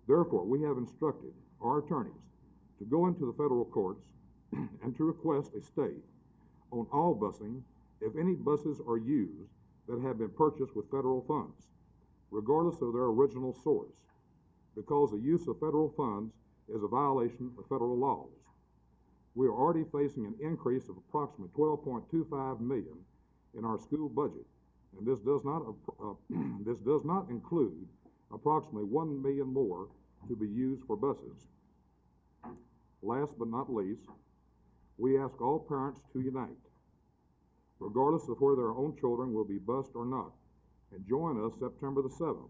Therefore, we have instructed our attorneys to go into the federal courts and to request a stay on all busing if any buses are used that have been purchased with federal funds, regardless of their original source, because the use of federal funds is a violation of federal laws. We are already facing an increase of approximately $12.25 million in our school budget, and this does not include approximately $1 million more to be used for buses. Last but not least, we ask all parents to unite, regardless of where their own children will be bused or not, and join us September the 7th,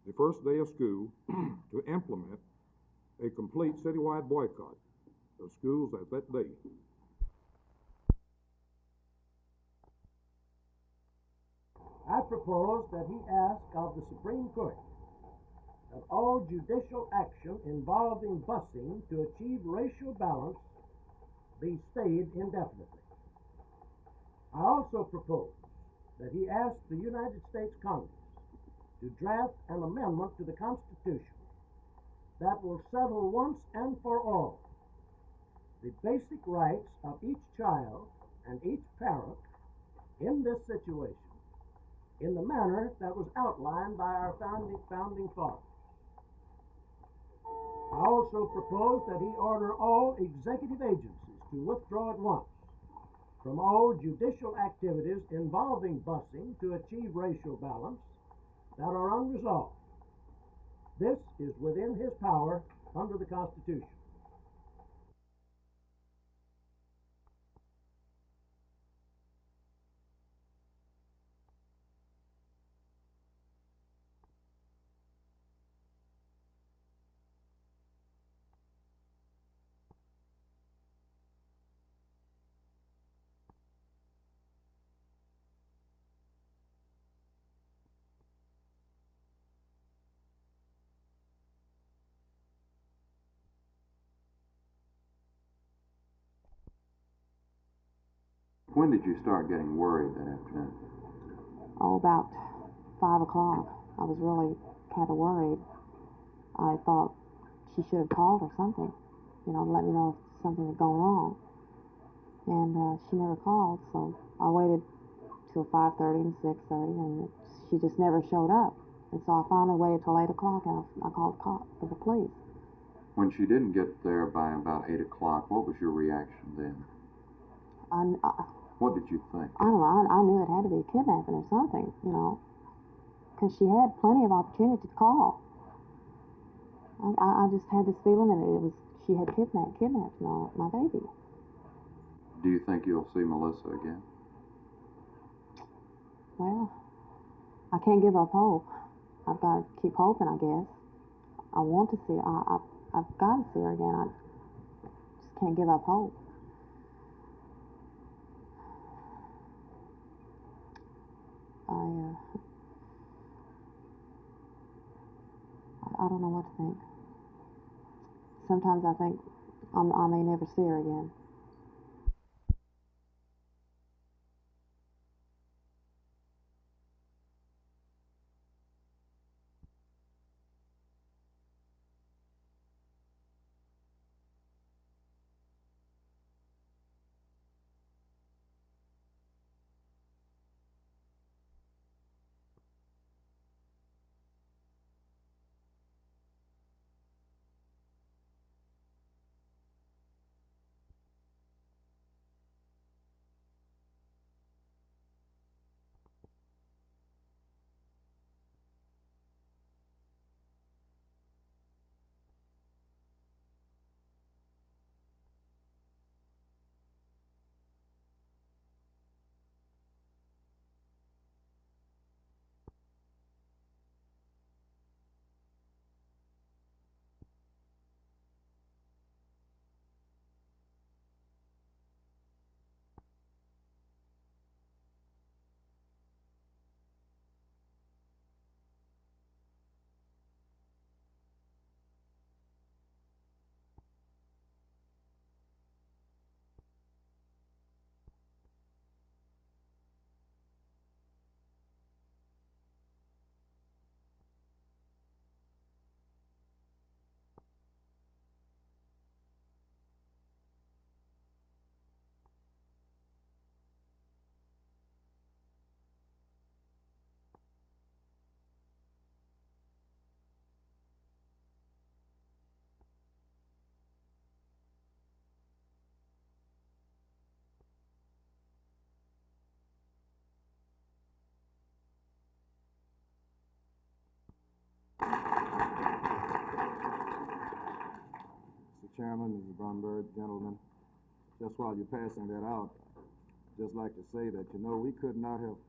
the first day of school, to implement a complete citywide boycott of schools at that day. I propose that he ask of the Supreme Court that all judicial action involving busing to achieve racial balance be stayed indefinitely. I also propose that he ask the United States Congress to draft an amendment to the Constitution that will settle once and for all the basic rights of each child and each parent in this situation in the manner that was outlined by our founding fathers. I also propose that he order all executive agencies to withdraw at once from all judicial activities involving busing to achieve racial balance that are unresolved. This is within his power under the Constitution. When did you start getting worried that afternoon? Oh, about 5 o'clock. I was really kind of worried. I thought she should have called or something, to let me know if something had gone wrong. And she never called, so I waited till 5:30 and 6:30, and she just never showed up. And so I finally waited till 8 o'clock, and I called the police. When she didn't get there by about 8 o'clock, what was your reaction then? What did you think? I don't know. I knew it had to be kidnapping or something, because she had plenty of opportunity to call. I just had this feeling that she had kidnapped my baby. Do you think you'll see Melissa again? Well, I can't give up hope. I've got to keep hoping, I guess. I want to see her. I've got to see her again. I just can't give up hope. I don't know what to think. Sometimes I think I may never see her again. Chairman, Mrs. Bromberg, gentlemen. Just while you're passing that out, just like to say that, you know, we could not have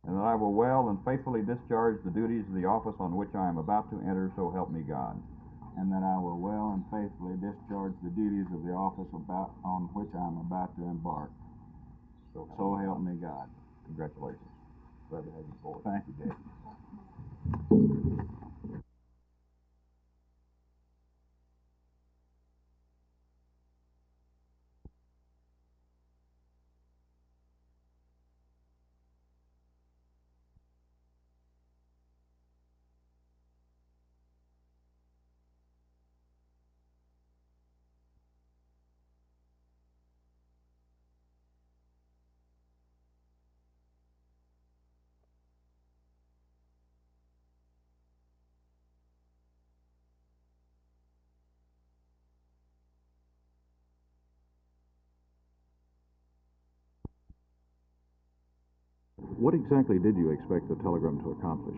and that I will well and faithfully discharge the duties of the office on which I am about to enter, so help me God. and that I will well and faithfully discharge the duties of the office on which I am about to embark. So help me God. Congratulations. Glad to have you aboard. Thank you, Dave. What exactly did you expect the telegram to accomplish?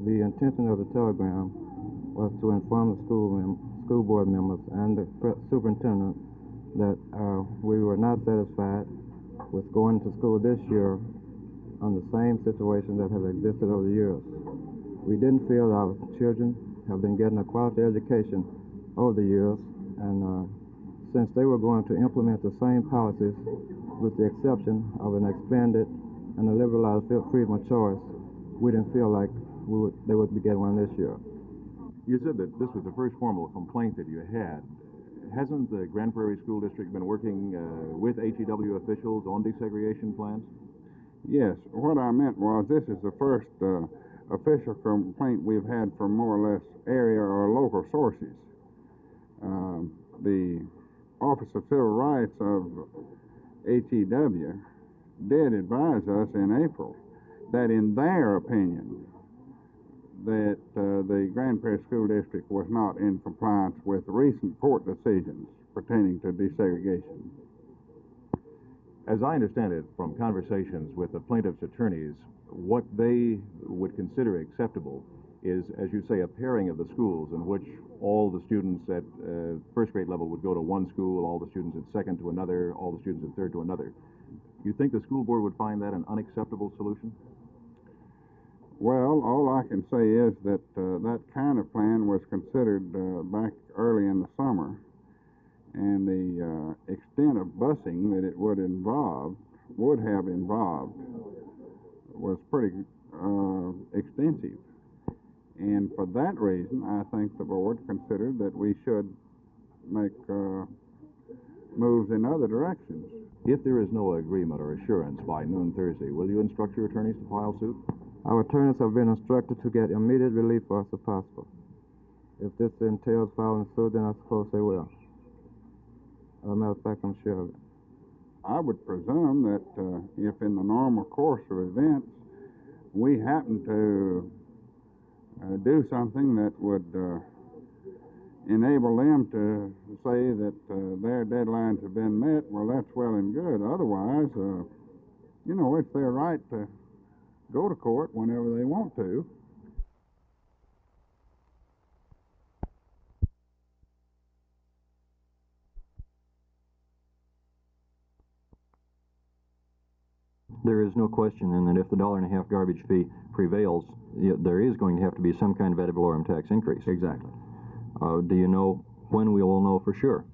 The intention of the telegram was to inform the school board members and the superintendent that we were not satisfied with going to school this year on the same situation that have existed over the years. We didn't feel our children have been getting a quality education over the years, and since they were going to implement the same policies with the exception of an expanded and a liberalized freedom of choice, we didn't feel like they would be getting one this year. You said that this was the first formal complaint that you had. Hasn't the Grand Prairie School District been working with HEW officials on desegregation plans? Yes. What I meant was this is the first official complaint we've had from more or less area or local sources. The Office of Civil Rights of HEW did advise us in April that in their opinion that the Grand Prairie School District was not in compliance with recent court decisions pertaining to desegregation. As I understand it from conversations with the plaintiff's attorneys, what they would consider acceptable is, as you say, a pairing of the schools in which all the students at first grade level would go to one school, all the students at second to another, all the students at third to another. You think the school board would find that an unacceptable solution? Well, all I can say is that that kind of plan was considered back early in the summer, and the extent of busing that it would have involved was pretty extensive. And for that reason, I think the board considered that we should make moves in other directions. If there is no agreement or assurance by noon Thursday, will you instruct your attorneys to file suit? Our attorneys have been instructed to get immediate relief for us if possible. If this entails filing suit, then I suppose they will. As a matter of fact, I'm sure of it. I would presume that if in the normal course of events we happen to do something that would enable them to say that their deadlines have been met, well, that's well and good. Otherwise, it's their right to go to court whenever they want to. There is no question then that if the $1.50 garbage fee prevails, there is going to have to be some kind of ad valorem tax increase. Exactly. Do you know when we will know for sure?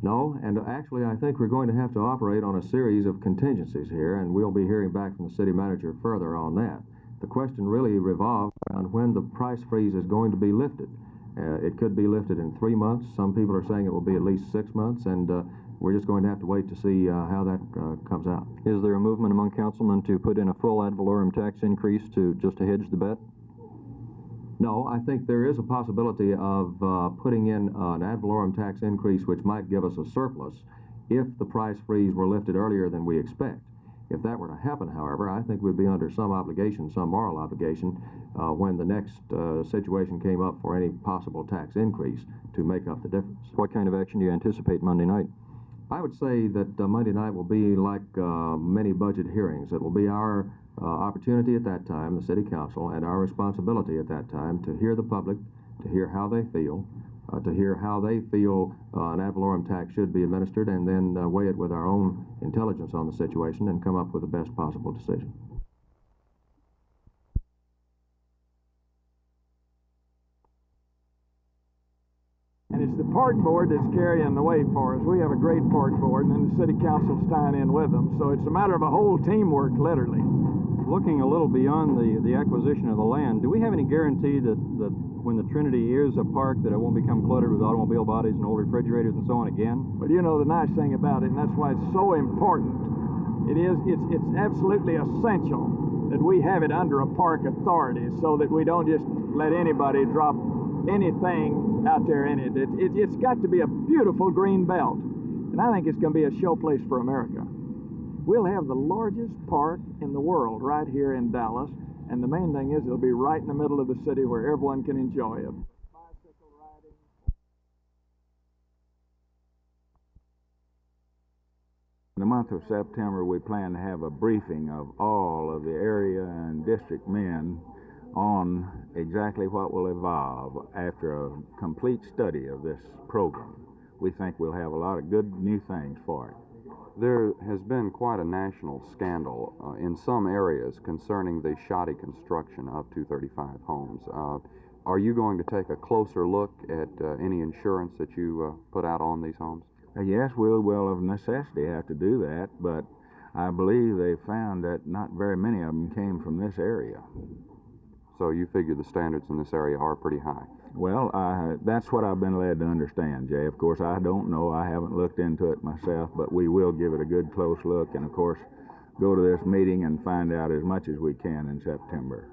No, and actually I think we're going to have to operate on a series of contingencies here, and we'll be hearing back from the city manager further on that. The question really revolves around when the price freeze is going to be lifted. It could be lifted in 3 months. Some people are saying it will be at least 6 months, and we're just going to have to wait to see how that comes out. Is there a movement among councilmen to put in a full ad valorem tax increase just to hedge the bet? No, I think there is a possibility of putting in an ad valorem tax increase which might give us a surplus if the price freeze were lifted earlier than we expect. If that were to happen, however, I think we'd be under some obligation, some moral obligation, when the next situation came up for any possible tax increase to make up the difference. What kind of action do you anticipate Monday night? I would say that Monday night will be like many budget hearings. It will be our opportunity at that time, the city council, and our responsibility at that time to hear the public, to hear how they feel, an ad valorem tax should be administered, and then weigh it with our own intelligence on the situation and come up with the best possible decision. And it's the park board that's carrying the weight for us. We have a great park board, and then the city council's tying in with them. So it's a matter of a whole teamwork, literally. Looking a little beyond the acquisition of the land, do we have any guarantee that when the Trinity is a park that it won't become cluttered with automobile bodies and old refrigerators and so on again? But you know the nice thing about it, and that's why it's so important, it's absolutely essential that we have it under a park authority so that we don't just let anybody drop anything out there in it. It's got to be a beautiful green belt, and I think it's going to be a showplace for America. We'll have the largest park in the world right here in Dallas, and the main thing is it'll be right in the middle of the city where everyone can enjoy it. In the month of September, we plan to have a briefing of all of the area and district men on exactly what will evolve after a complete study of this program. We think we'll have a lot of good new things for it. There has been quite a national scandal in some areas concerning the shoddy construction of 235 homes. Are you going to take a closer look at any insurance that you put out on these homes? Yes, we will of necessity have to do that, but I believe they found that not very many of them came from this area. So you figure the standards in this area are pretty high? Well, that's what I've been led to understand, Jay. Of course, I don't know. I haven't looked into it myself, but we will give it a good close look and, of course, go to this meeting and find out as much as we can in September.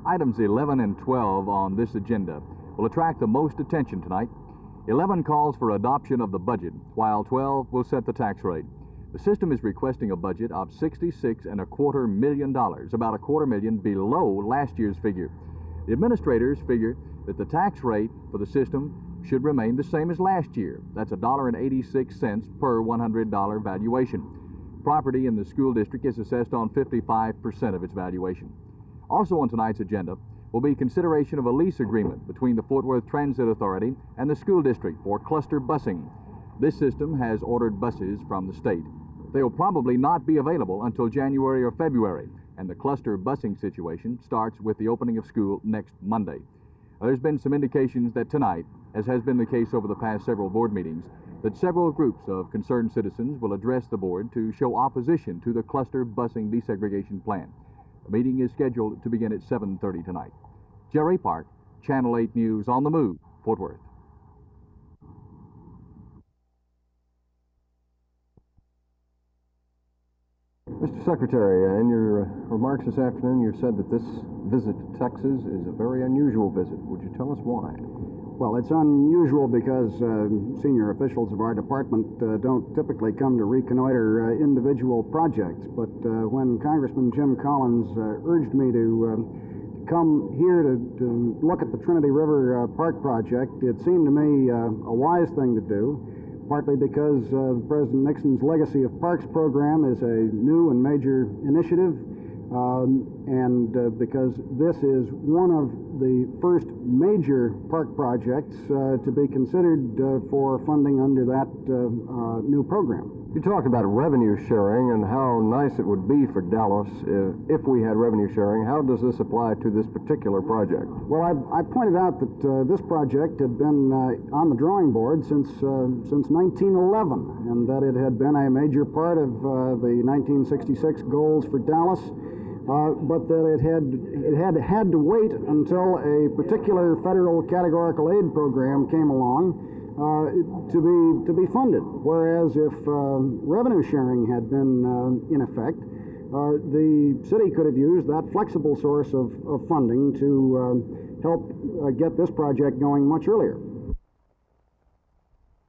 Items 11 and 12 on this agenda will attract the most attention tonight. 11 calls for adoption of the budget, while 12 will set the tax rate. The system is requesting a budget of $66.25 million, about $250,000 below last year's figure. The administrators figure that the tax rate for the system should remain the same as last year. That's $1.86 per $100 valuation. Property in the school district is assessed on 55% of its valuation. Also on tonight's agenda will be consideration of a lease agreement between the Fort Worth Transit Authority and the school district for cluster busing. This system has ordered buses from the state. They will probably not be available until January or February, and the cluster busing situation starts with the opening of school next Monday. There's been some indications that tonight, as has been the case over the past several board meetings, that several groups of concerned citizens will address the board to show opposition to the cluster busing desegregation plan. The meeting is scheduled to begin at 7:30 tonight. Jerry Park, Channel 8 News, on the move, Fort Worth. Mr. Secretary, in your remarks this afternoon, you said that this visit to Texas is a very unusual visit. Would you tell us why? Well, it's unusual because senior officials of our department don't typically come to reconnoiter individual projects. But when Congressman Jim Collins urged me to come here to look at the Trinity River Park project, it seemed to me a wise thing to do, partly because President Nixon's Legacy of Parks program is a new and major initiative. because this is one of the first major park projects to be considered for funding under that new program. You talked about revenue sharing and how nice it would be for Dallas if we had revenue sharing. How does this apply to this particular project? Well, I pointed out that this project had been on the drawing board since 1911, and that it had been a major part of the 1966 goals for Dallas, but that it had to wait until a particular federal categorical aid program came along to be funded. Whereas if revenue sharing had been in effect, the city could have used that flexible source of funding to help get this project going much earlier.